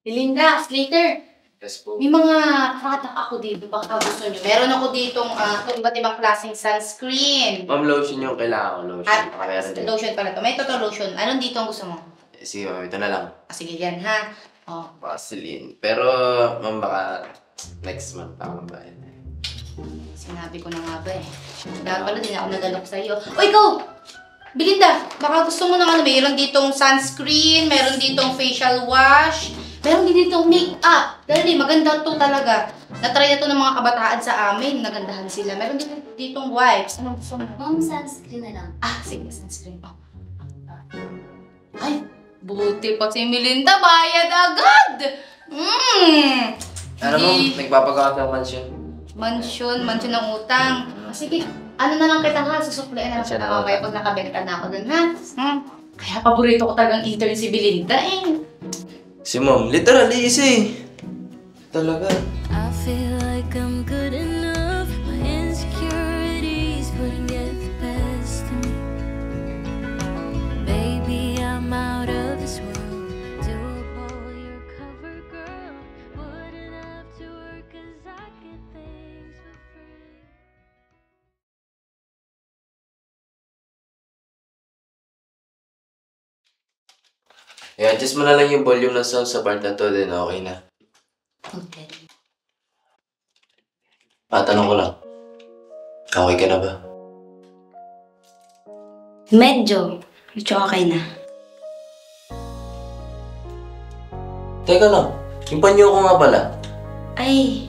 Linda, Slater, Yes po. may mga product ako dito. Baka gusto nyo. Meron ako ditong iba't ibang klaseng sunscreen. Ma'am, lotion yung kailangan ko. Lotion. At lotion pala to. May total lotion. Anong dito ang gusto mo? Sige, ma'am. Ito na lang. Sige yan, ha? Oh. Vaseline. Pero, ma'am, baka next month pa akong bayad. Sinabi ko na nga ba eh. Dapat pala din ako nagalok sa'yo. O ikaw! Belinda, baka gusto mo ng mayroon ditong sunscreen, mayroon ditong facial wash, meron din ditong make-up. Dahil maganda to talaga. Natry na to ng mga kabataan sa amin. Nagandahan sila. Meron din ditong wipes. Anong gusto mo? Ma'am, sunscreen na lang. Sige, sunscreen. Oh. Ay, buti pa si Melinda. Bayad agad! Ano ma'am, nagpapagawa ng mansion? Mansion ng utang. Sige, ano na lang kita ha, susuplayan na lang kita mamaya pag nakabenta na ako dun ha. Kaya paborito ko talagang intern si Belinda eh. Si ma'am, literally easy. Talaga. I feel like I'm good enough. My insecurities wouldn't get the best of me. Baby, I'm out of this world. Do up all your cover, girl. Wouldn't have to work 'cause I get things for free. I-adjust mo na lang yung volume ng sound sa part na to, then okay na. Okay. Patanong ko lang. Okay ka na ba? Medyo okay na. Teka lang, yung panyo ko nga pala. Ay,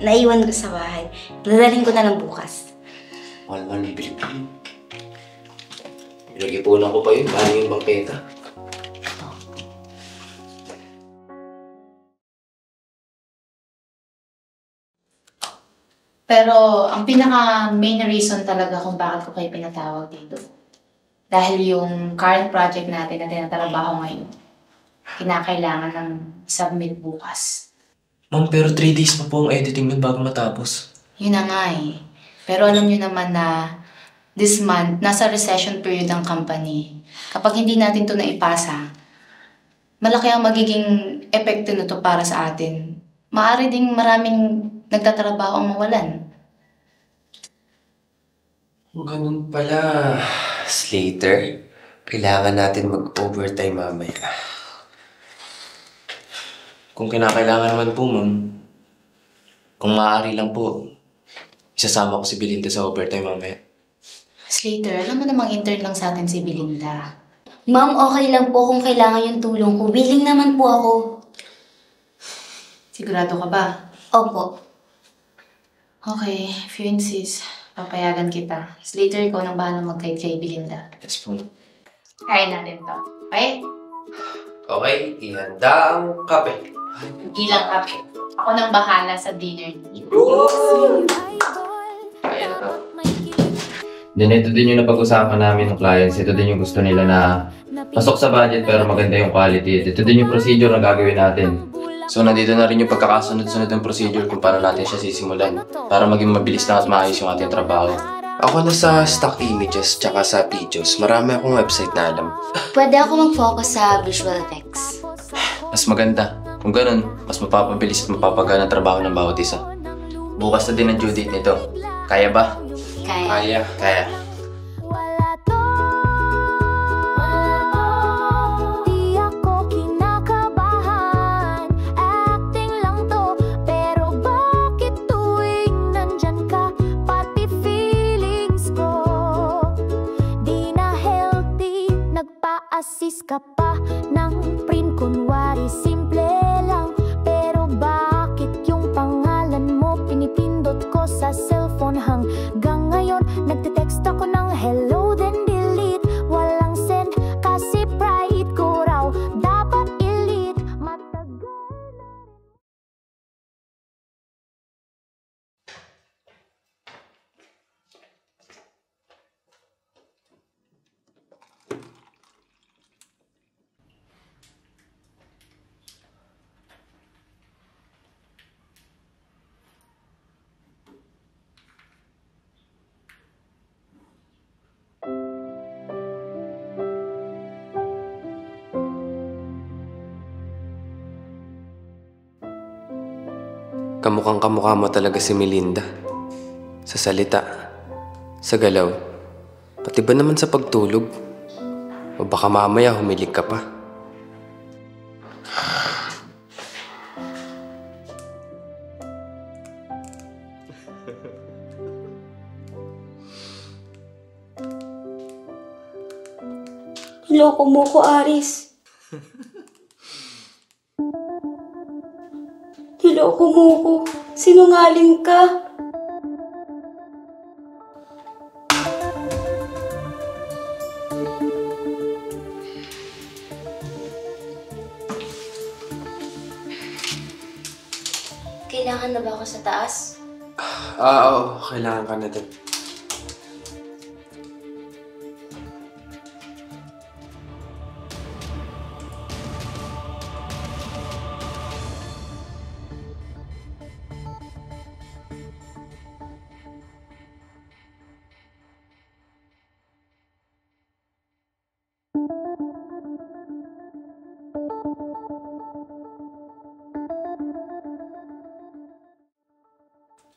naiwan ko sa bahay. Dadaling ko na lang bukas. Mahal-mahal yung bilib-bilib. Pinag-ipunan ko pa yun, paano yung bangketa? Pero ang pinaka main reason talaga kung bakit ko kayo pinatawag dito. Dahil yung current project natin na tinatrabaho ngayon, kinakailangan ng submit bukas. Ma'am, pero 3 days pa po ang editing nun bago matapos. Yun na nga eh. Pero alam nyo naman na this month, nasa recession period ang company. Kapag hindi natin to naipasa, malaki ang magiging epekto nito para sa atin. Maaari ding maraming nagtatrabaho ang mawalan. Ganun pala. Slater, kailangan natin mag-overtime mamaya. Kung kinakailangan naman po, ma'am, kung maaari lang po, isasama ko si Belinda sa overtime mamaya. Slater, alam mo namang intern lang sa atin si Belinda. Ma'am, okay lang po kung kailangan yung tulong ko. Willing naman po ako. Sigurado ka ba? Opo. Okay, if you insist, papayagan kita. Slater, ikaw nang bahala mag-guide kay Belinda. Yes po. Kaya natin to. Okay? Okay, ihanda ang kape. Hindi lang kape. Ako nang bahala sa dinner. Kaya na to. Then ito din yung napag-usapan namin ng clients. Ito din yung gusto nila na pasok sa budget pero maganda yung quality. Ito din yung procedure na gagawin natin. So nandito na rin yung pagkakasunod-sunod ng procedure kung paano natin siya sisimulan para maging mabilis na at maayos yung ating trabaho. Ako na sa stock images tsaka sa videos. Marami akong website na alam. Pwede ako mag-focus sa visual effects. Mas maganda. Kung ganun, mas mapapabilis at mapapagana ang trabaho ng bawat isa. Bukas na din ang due date nito. Kaya ba? Kaya. Kaya. Wala to, di ako kinakabahan. Acting lang to, pero bakit tuwing nandyan ka, pati feelings ko di na healthy. Nagpa-assist ka pa ng print, kunwari simple lang. Pero bakit yung pangalan mo pinipindot ko sa cellphone hanggang ngayon? Nagte-text ako ng hello then delete. Walang send kasi pride ko raw dapat elite. Matagal na rin. Kamukhang kamukha mo talaga si Melinda. Sa salita, sa galaw, pati ba naman sa pagtulog? O baka mamaya humilig ka pa. Loko mo ko, Aris. Niloko mo ko. Sinungaling ka. Kailangan na ba ako sa taas? Oo. Kailangan ka na din.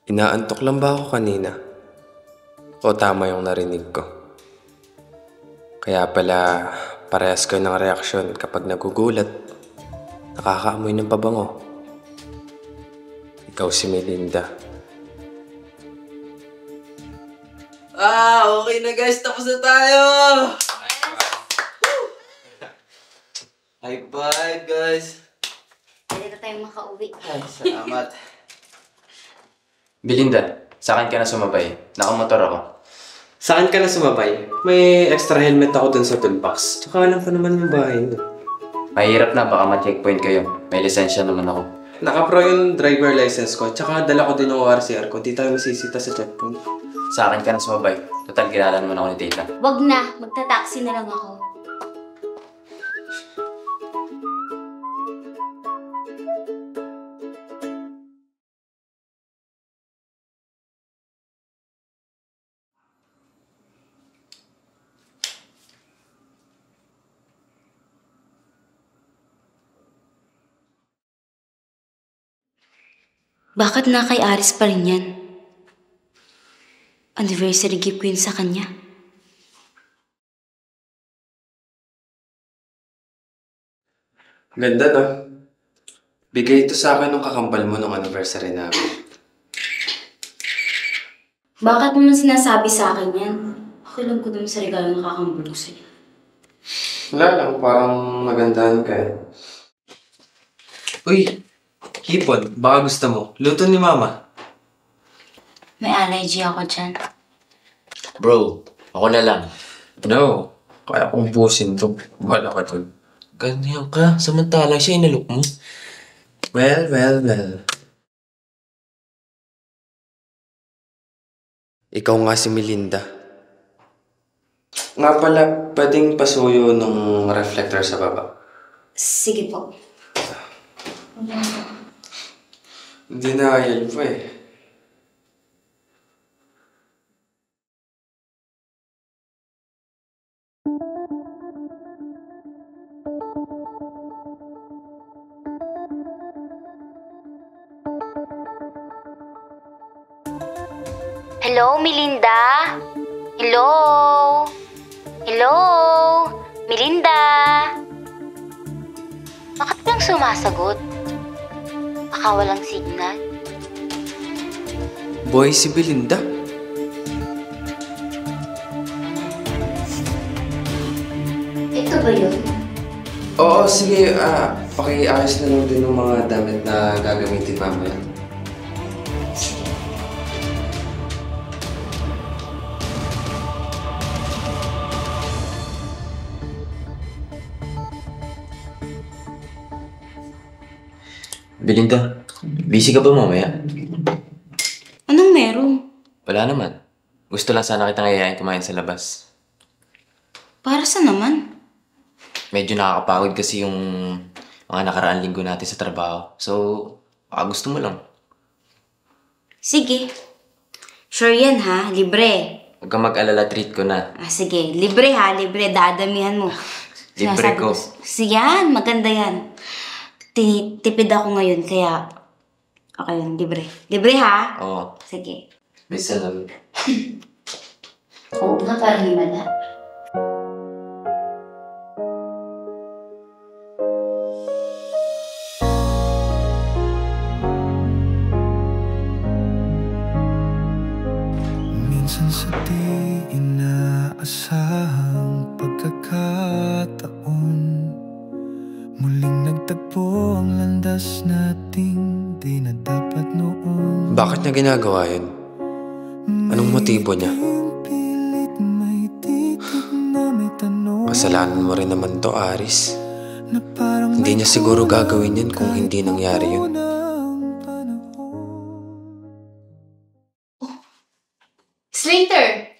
Inaantok lang ba ako kanina? O tama yung narinig ko? Kaya pala parehas kayo ng reaksyon kapag nagugulat. Nakakaamoy ng pabango. Ikaw si Melinda. Okay na guys, tapos na tayo! High five guys! Pwede na tayong makauwi. Ay, salamat. Belinda, sa akin ka na sumabay. Nakamotor ako. Saan ka na sumabay? May extra helmet ako dun sa toolbox. Tsaka alam ko naman yung bahay mo. Mahirap na, baka ma-checkpoint kayo. May lisensya naman ako. Naka-pro yung driver license ko. Tsaka dala ko din yung ORCR ko. Di tayo masisita sa checkpoint. Sa akin ka na sumabay. Total, kilala naman ako ni Tita. Wag na. Magta-taxi na lang ako. Bakit na kay Aris pa rin yan? Anniversary gift ko yun sa kanya. Ganda, no? Bigay ito sa akin nung kakambal mo nung anniversary namin. Bakit mo man sinasabi sa akin yan? Okay lang ko dun sa regalo ng kakambal ko sa'yo. Wala lang, parang magandahan ka eh. Uy! Hipon, baka gusto mo. Luto ni Mama. May allergy ako dyan. Bro, ako na lang. No, kaya kong busin to. Wala ka dun. Ganyan ka. Samantalang siya inalok mo. Well. Ikaw nga si Melinda. Nga pala, pwedeng pasuyo nung reflector sa baba. Sige po. Hindi na ayal pa eh. Hello, Melinda? Hello? Hello? Melinda? Bakit lang sumasagot? Baka walang signal. Boy, si Belinda. Ito ba yun? Oo, sige. Pakiayos na lang din ng mga damit na gagamitin mamaya. Belinda, busy ka ba mamaya? Anong meron? Wala naman. Gusto lang sana kitang ayayain kumain sa labas. Para sa naman? Medyo nakakapagod kasi yung mga nakaraan linggo natin sa trabaho. So, baka gusto mo lang. Sige. Sure yan ha, libre. Huwag kang mag-alala, treat ko na. Sige, libre ha, libre. Dadamihan mo. Libre Sinasabi ko. Yan, maganda yan. Tipid ako ngayon, kaya Okay lang, libre. Libre ha? Oo. Sige. May salon. Oo nga, parang himala. Minsan sa di inaasahang pagkakataon, muling nagtagpo ang landas nating di na dapat noon. Bakit niya ginagawa yun? Anong motibo niya? Pilit may titig na may tanong Kasalanan mo rin naman to, Aris. na parang Hindi niya siguro gagawin yan kung hindi nangyari yun. Slater!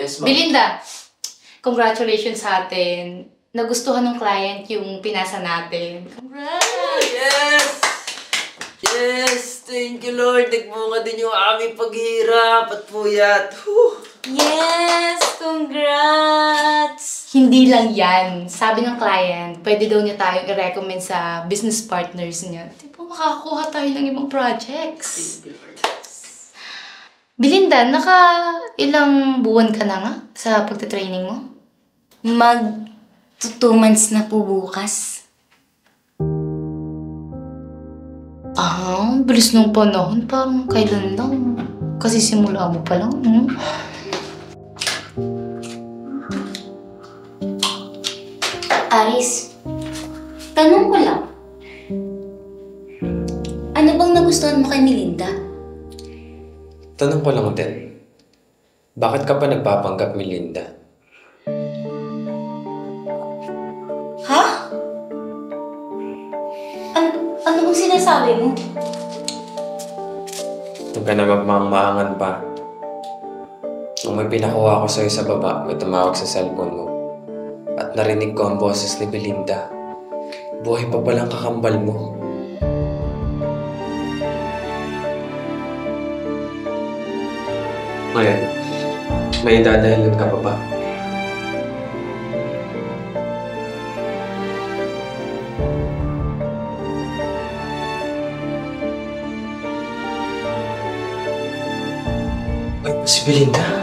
Yes, Belinda! Congratulations sa atin. Nagustuhan ng client yung pinasa natin. Congrats! Yes! Yes! Thank you, Lord. Nagmunga din yung aming paghirap at puyat. Yes! Congrats! Hindi lang yan. Sabi ng client, pwede daw niya tayong i-recommend sa business partners niya. Di ba makakakuha tayo ng ibang projects? Belinda, ilang buwan ka na nga sa pagtatraining mo? 2 months na po bukas. Bilis ng panahon. Parang kailan lang. Kasi simula mo pa lang, no? Aris, tanong ko lang. Ano bang nagustuhan mo kay Melinda? Tanong ko lang din, bakit ka pa nagpapanggap, Melinda? Ha? Ano bang sinasabi mo? Huwag ka na magmangmaangan pa. Nung may pinakuha ko sa'yo sa baba, may tumawag sa cellphone mo. At narinig ko ang boses ni Belinda. Buhay pa palang kakambal mo. Ngayon, may dadahilan ka pa ba? Ay, si Belinda.